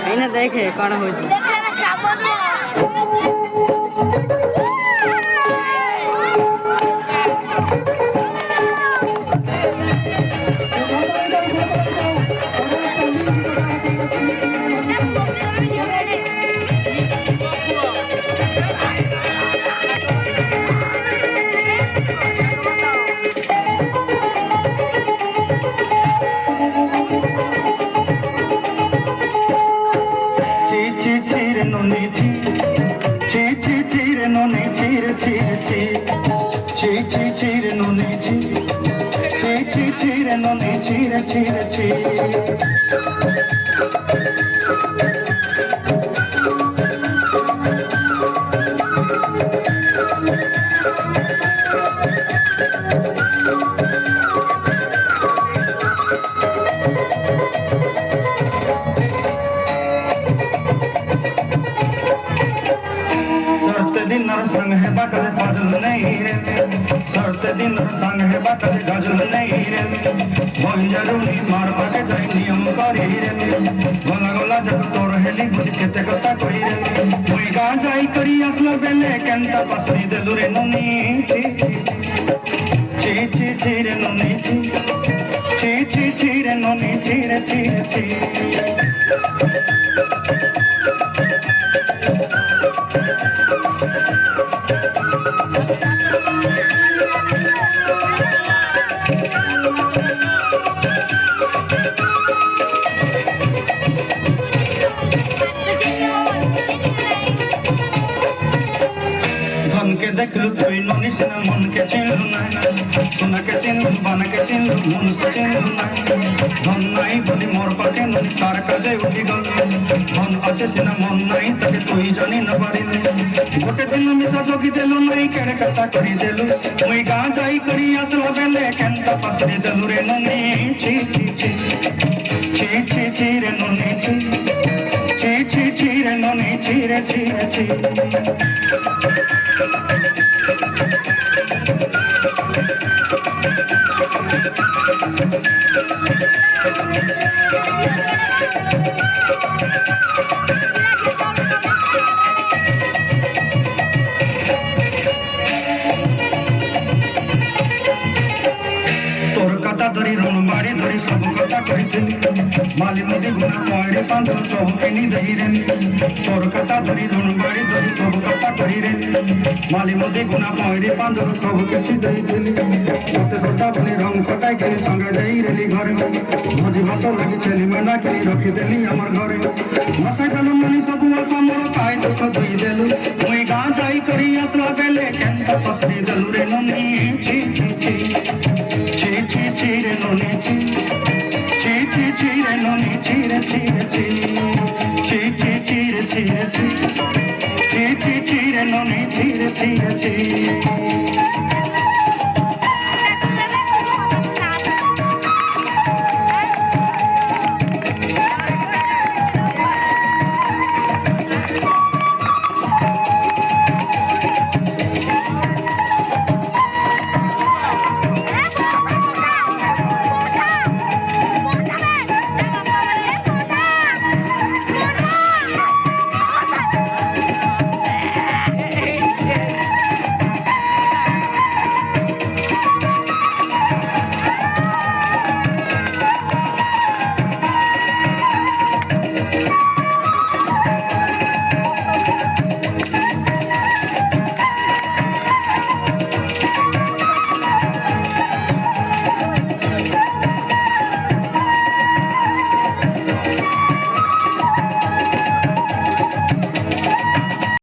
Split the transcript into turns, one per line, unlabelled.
ଏଇନା ଦେଖେ କ'ଣ ହଉଛି।
संग है बाकल फाजल नहीं रे सरते दिन संग है बाकल गजल नहीं रे बंजरुनी मार पाके जाई नियम करी रे गला गला जग तोर हेली बुझ केते कथा कहि रे मुई गा जाई करी असला बेले केंता पसरी देलु रे ननी ची ची ची रे ननी ची ची रे ननी ची रे ची के देखलू तुई ननी से मन के चिन्हलू ना सोना के चिन्हलू बन के चिन्हलू मन से चिन्हलू ना धन नहीं बोली मोर पाके ननी तार काजे उठी गल धन अच्छे से मन नहीं तके तुई जानी न पारी गोटे दिन मिसा जोगी देलू नहीं केड़े कथा करी देलू मुई गा जाई करी असला बेले केंता पसरी देलू रे ननी ची ची ची ची ची ची रे ननी ची ची ची ची रे ननी ची रे ची रे ची तोर कथा धरी रण बाड़ी धरी सब कथा कही माली मोदी गुना पाड़े पांच सब केनी दही रे तोर कथा धरी रण बाड़ी धरी सब कथा कही रे माली मोदी गुना पाड़े पांच सब किछि दही देली मते सटा बनी रंग पकाई के संगे दही रेली घर भोजी भात लगी छेली मेंढा के रखी देली हमर घरे मसा गल मनी सब आसा मोर पाई दुख दुई देलु मुई गा जाई करी असला बेले केंता पसरी देलु रे ननी ची ची ची ची ची ची रे ननी ची